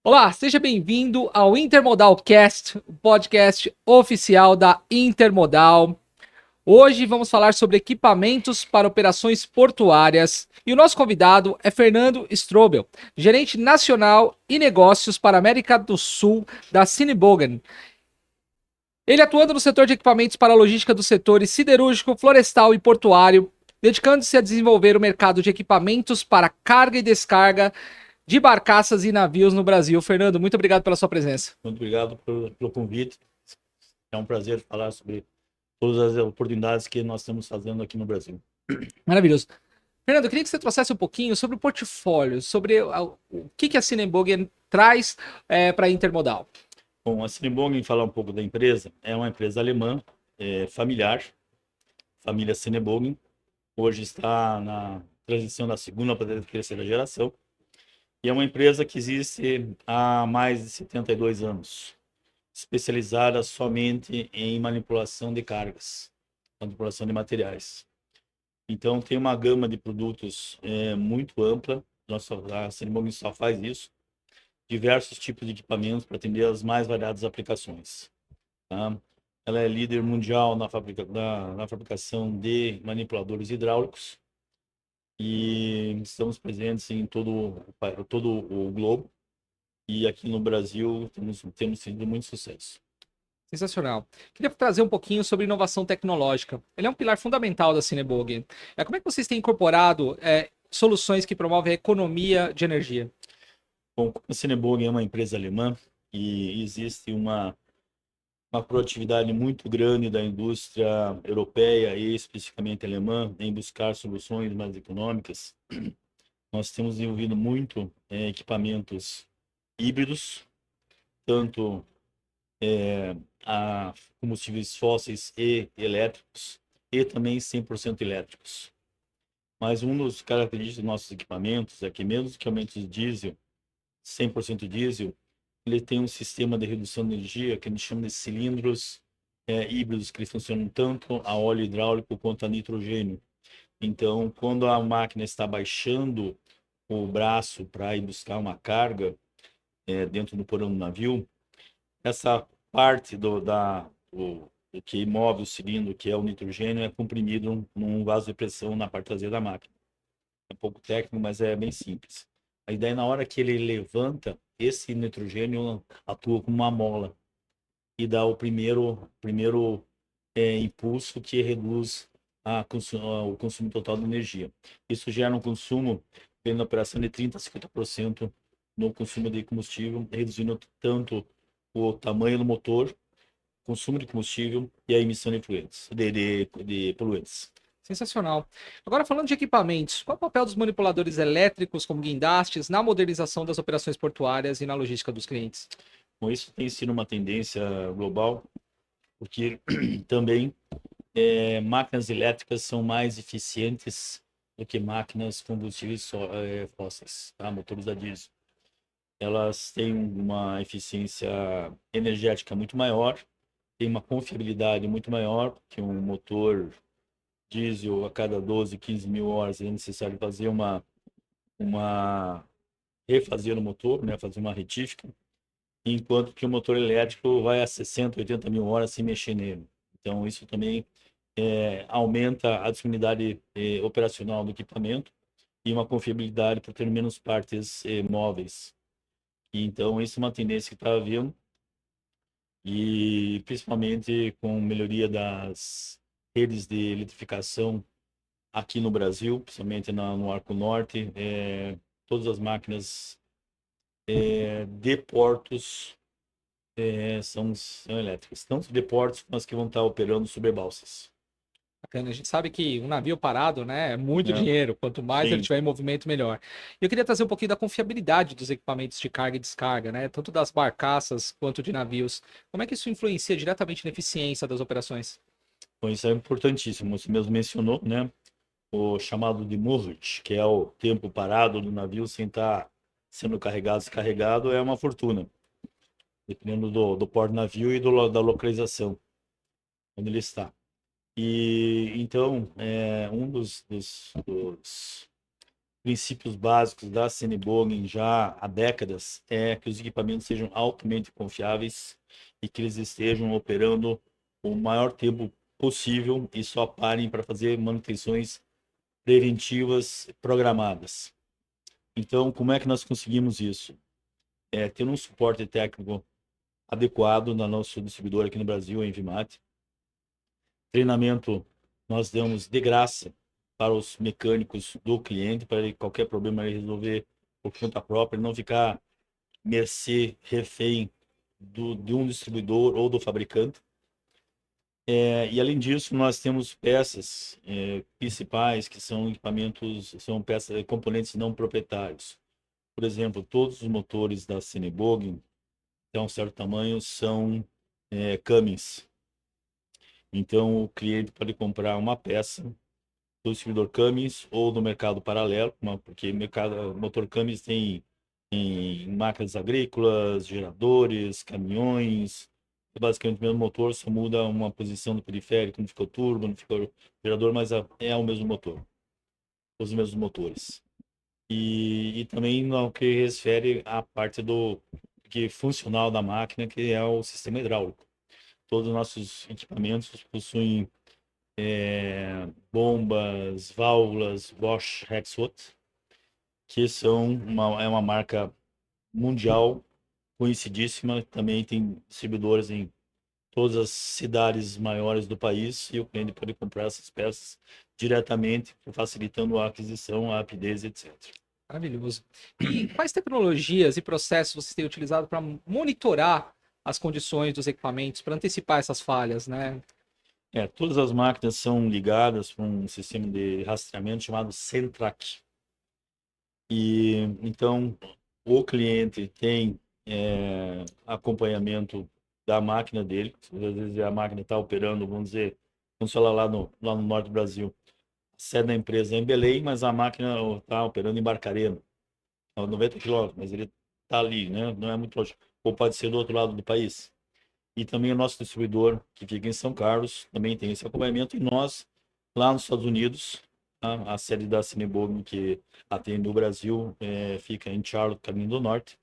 Olá, seja bem-vindo ao Intermodal Cast, o podcast oficial da Intermodal. Hoje vamos falar sobre equipamentos para operações portuárias e o nosso convidado é Fernando Strobel, gerente nacional e negócios para a América do Sul da Cinebogen. Ele atuando no setor de equipamentos para a logística dos setores siderúrgico, florestal e portuário, dedicando-se a desenvolver o mercado de equipamentos para carga e descarga de barcaças e navios no Brasil. Fernando, muito obrigado pela sua presença. Muito obrigado pelo convite. É um prazer falar sobre todas as oportunidades que nós estamos fazendo aqui no Brasil. Maravilhoso. Fernando, eu queria que você trouxesse um pouquinho sobre o portfólio, sobre o que a Cinebogen traz para a Intermodal. Bom, a Cinebogen, falar um pouco da empresa, é uma empresa alemã, familiar, família Cinebogen. Hoje está na transição da segunda para a terceira geração. E é uma empresa que existe há mais de 72 anos, especializada somente em manipulação de cargas, manipulação de materiais. Então, tem uma gama de produtos muito ampla. A Cinebogen só faz isso. Diversos tipos de equipamentos para atender as mais variadas aplicações. Tá? Ela é líder mundial na fabricação de manipuladores hidráulicos e estamos presentes em todo o globo. E aqui no Brasil temos tido muito sucesso. Sensacional. Queria trazer um pouquinho sobre inovação tecnológica. Ele é um pilar fundamental da Cinebogen. Como é que vocês têm incorporado soluções que promovem a economia de energia? Bom, a Cinebogen é uma empresa alemã e existe uma proatividade muito grande da indústria europeia e especificamente alemã em buscar soluções mais econômicas. Nós temos desenvolvido muito equipamentos híbridos, tanto a combustíveis fósseis e elétricos, e também 100% elétricos. Mas um dos características dos nossos equipamentos é que mesmo os equipamentos diesel, 100% diesel, ele tem um sistema de redução de energia que a gente chama de cilindros híbridos, que eles funcionam tanto a óleo hidráulico quanto a nitrogênio. Então, quando a máquina está baixando o braço para ir buscar uma carga dentro do porão do navio, essa parte do que move o cilindro, que é o nitrogênio, é comprimido num vaso de pressão na parte traseira da máquina. É um pouco técnico, mas é bem simples. A ideia, na hora que ele levanta, esse nitrogênio atua como uma mola e dá o primeiro impulso que reduz o consumo total de energia. Isso gera um consumo, tendo operação de 30% a 50% no consumo de combustível, reduzindo tanto o tamanho do motor, consumo de combustível e a emissão de poluentes. Sensacional. Agora, falando de equipamentos, qual é o papel dos manipuladores elétricos, como guindastes, na modernização das operações portuárias e na logística dos clientes? Bom, isso tem sido uma tendência global, porque também máquinas elétricas são mais eficientes do que máquinas combustíveis fósseis, tá? Motores a diesel. Elas têm uma eficiência energética muito maior, têm uma confiabilidade muito maior que um motor diesel. A cada 12, 15 mil horas é necessário fazer refazer o motor, né? Fazer uma retífica, enquanto que o motor elétrico vai a 60, 80 mil horas sem mexer nele. Então, isso também aumenta a disponibilidade operacional do equipamento e uma confiabilidade para ter menos partes móveis. E, então, isso é uma tendência que está havendo, e principalmente com melhoria das redes de eletrificação aqui no Brasil, principalmente no Arco Norte, todas as máquinas de portos são elétricas, tanto de portos, mas que vão estar operando sobre balsas. Bacana. A gente sabe que um navio parado, né, é muito Né? dinheiro. Quanto mais ele Sim, tiver em movimento, melhor. E eu queria trazer um pouquinho da confiabilidade dos equipamentos de carga e descarga, né, tanto das barcaças quanto de navios. Como é que isso influencia diretamente na eficiência das operações? então isso é importantíssimo. Você mesmo mencionou, né? O chamado de moorage, que é o tempo parado do navio sem estar sendo carregado, descarregado, é uma fortuna, dependendo do porte do navio e da localização onde ele está. E então, um dos princípios básicos da Cinnebogen já há décadas é que os equipamentos sejam altamente confiáveis e que eles estejam operando o maior tempo possível e só parem para fazer manutenções preventivas programadas. Então, como é que nós conseguimos isso? Tendo um suporte técnico adequado na nosso distribuidor aqui no Brasil, a Envimat. Treinamento nós damos de graça para os mecânicos do cliente, para ele, qualquer problema ele resolver por conta própria, não ficar mercê, refém de um distribuidor ou do fabricante. E além disso, nós temos peças principais que são equipamentos, são peças, componentes não proprietários. Por exemplo, todos os motores da Cinnebogen, até um certo tamanho, são Cummins. Então, o cliente pode comprar uma peça do distribuidor Cummins ou do mercado paralelo, porque motor Cummins tem em máquinas agrícolas, geradores, caminhões, é basicamente o mesmo motor, só muda uma posição do periférico, não ficou turbo, não ficou gerador, mas é o mesmo motor, os mesmos motores. E também no que refere à parte do que funcional da máquina, que é o sistema hidráulico. Todos os nossos equipamentos possuem bombas, válvulas Bosch Rexroth, que é uma marca mundial conhecidíssima. Também tem distribuidores em todas as cidades maiores do país e o cliente pode comprar essas peças diretamente, facilitando a aquisição, a rapidez, etc. Maravilhoso. E quais tecnologias e processos você tem utilizado para monitorar as condições dos equipamentos, para antecipar essas falhas, né? Todas as máquinas são ligadas para um sistema de rastreamento chamado Sentrac. E então o cliente tem acompanhamento da máquina dele. Às vezes a máquina está operando, vamos dizer, vamos falar lá no norte do Brasil. A sede da empresa é em Belém, mas a máquina está operando em Barcarena, a 90 quilômetros, mas ele está ali, né? Não é muito longe. Ou pode ser do outro lado do país. E também o nosso distribuidor, que fica em São Carlos, também tem esse acompanhamento. E nós, lá nos Estados Unidos, a sede da Cinnebogen, que atende o Brasil, fica em Charlotte, Carolina do Norte,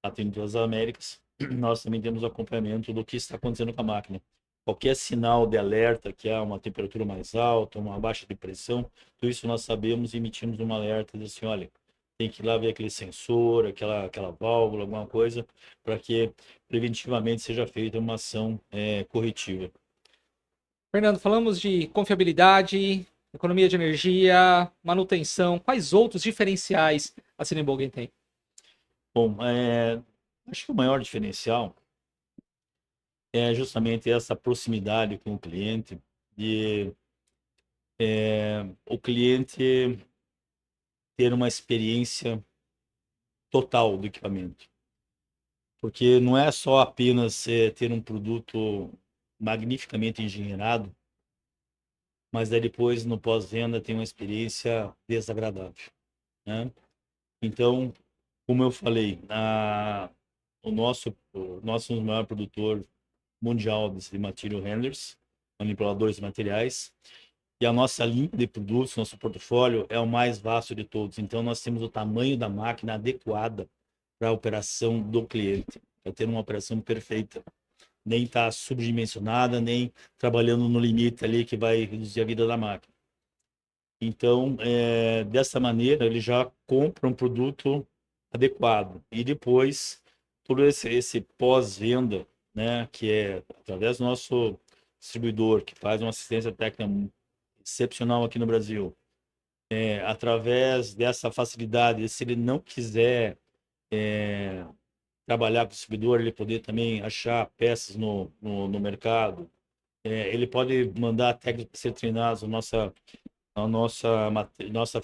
atende todas as Américas. Nós também temos acompanhamento do que está acontecendo com a máquina. Qualquer sinal de alerta, que há uma temperatura mais alta, uma baixa de pressão, tudo isso nós sabemos e emitimos um alerta, diz assim, olha, tem que ir lá ver aquele sensor, aquela válvula, alguma coisa, para que preventivamente seja feita uma ação corretiva. Fernando, falamos de confiabilidade, economia de energia, manutenção. Quais outros diferenciais a Cinnebogen tem? Bom, acho que o maior diferencial é justamente essa proximidade com o cliente, de o cliente ter uma experiência total do equipamento. Porque não é só apenas ter um produto magnificamente engenheirado, mas daí depois no pós-venda tem uma experiência desagradável, né? Então, como eu falei, nós somos o maior produtor mundial de material handlers, manipuladores de materiais, e a nossa linha de produtos, nosso portfólio é o mais vasto de todos. Então, nós temos o tamanho da máquina adequada para a operação do cliente, para ter uma operação perfeita. Nem está subdimensionada, nem trabalhando no limite ali que vai reduzir a vida da máquina. Então, dessa maneira, ele já compra um produto adequado. E depois, todo esse pós-venda, né, que é através do nosso distribuidor, que faz uma assistência técnica excepcional aqui no Brasil, através dessa facilidade, se ele não quiser trabalhar com o distribuidor, ele poder também achar peças no mercado, ele pode mandar técnicos ser treinados, nossa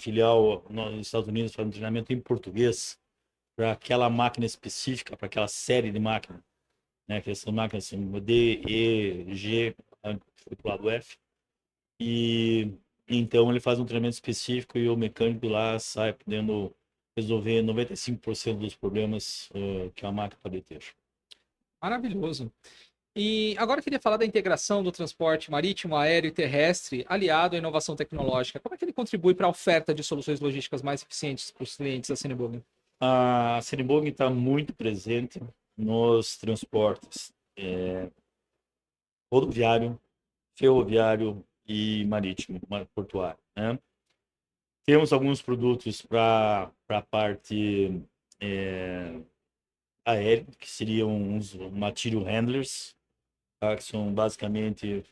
filial nos Estados Unidos faz um treinamento em português para aquela máquina específica, para aquela série de máquinas, né? Que são máquinas assim, D, E, G, foi pro lado F. E então ele faz um treinamento específico e o mecânico lá sai podendo resolver 95% dos problemas que a máquina pode ter. Maravilhoso. E agora eu queria falar da integração do transporte marítimo, aéreo e terrestre, aliado à inovação tecnológica. Como é que ele contribui para a oferta de soluções logísticas mais eficientes para os clientes da Cineburg? A Cineburg está muito presente nos transportes rodoviário, ferroviário e marítimo, portuário, né? Temos alguns produtos para a parte aérea, que seriam uns material handlers, tá? Que são basicamente...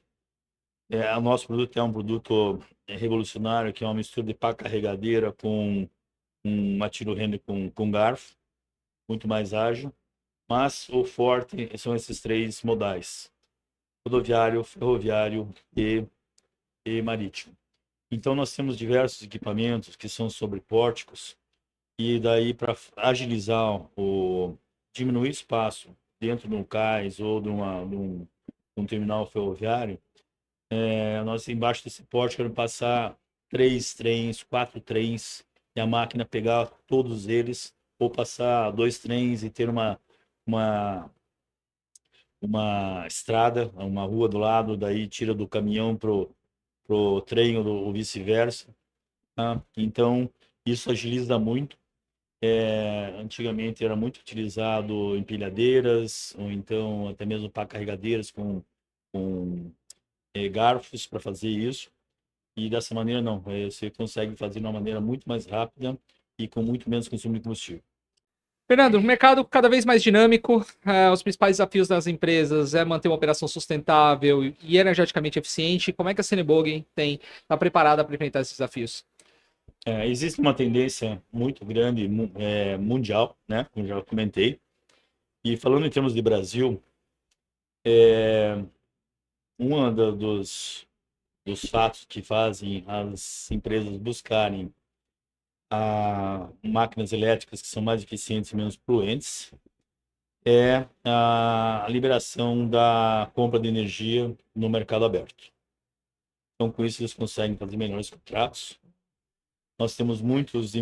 o nosso produto é um produto revolucionário, que é uma mistura de pá carregadeira com um material handler com garfo, muito mais ágil. Mas o forte são esses três modais: rodoviário, ferroviário e marítimo. Então, nós temos diversos equipamentos que são sobre pórticos, e daí para agilizar diminuir espaço dentro de um cais ou de um terminal ferroviário, nós embaixo desse pórtico queremos passar 3 trens, 4 trens, e a máquina pegar todos eles, ou passar 2 trens e ter uma, uma estrada, uma rua do lado, daí tira do caminhão pro trem ou vice-versa, tá? Então, isso agiliza muito. Antigamente era muito utilizado empilhadeiras, ou então até mesmo para carregadeiras com garfos para fazer isso. E dessa maneira não, você consegue fazer de uma maneira muito mais rápida e com muito menos consumo de combustível. Fernando, o mercado cada vez mais dinâmico, os principais desafios das empresas é manter uma operação sustentável e energeticamente eficiente. Como é que a Cineburg está preparada para enfrentar esses desafios? Existe uma tendência muito grande mundial, né, como já comentei. E falando em termos de Brasil, dos fatos que fazem as empresas buscarem máquinas elétricas que são mais eficientes e menos poluentes é a liberação da compra de energia no mercado aberto. Então, com isso, eles conseguem fazer melhores contratos. Nós temos muitos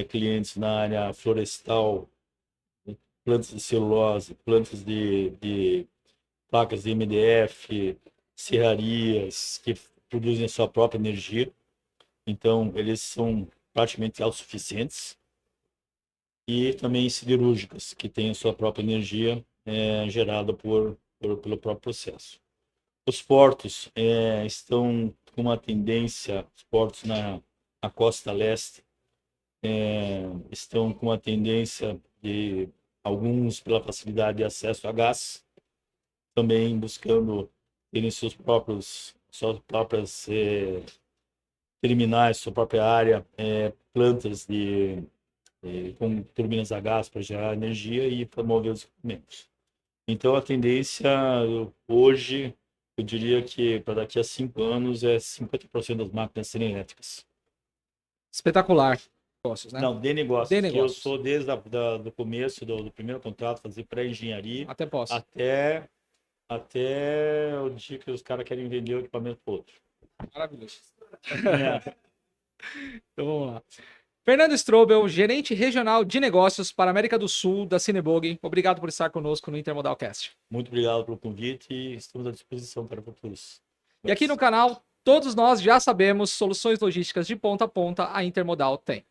clientes na área florestal, plantas de celulose, plantas de placas de MDF, serrarias que produzem a sua própria energia. Então, eles são praticamente autossuficientes. E também siderúrgicas, que têm a sua própria energia gerada pelo próprio processo. Os portos estão com uma tendência, os portos na costa leste estão com uma tendência de alguns pela facilidade de acesso a gás, também buscando terem suas próprias terminais, sua própria área, plantas com turbinas a gás para gerar energia e para mover os equipamentos. Então, a tendência hoje, eu diria que para daqui a 5 anos, é 50% das máquinas serem elétricas. Espetacular. Negócios, né? Não, de negócios. De Que eu negócios. sou desde do começo do primeiro contrato, fazer pré-engenharia, Até posso. até o dia que os caras querem vender o equipamento para outro. Maravilhoso. É. Então vamos lá. Fernando Strobel, gerente regional de negócios para a América do Sul da Cineburg. Obrigado por estar conosco no Intermodalcast. Muito obrigado pelo convite e estamos à disposição para futuros. E aqui no canal, todos nós já sabemos, soluções logísticas de ponta a ponta a Intermodal tem.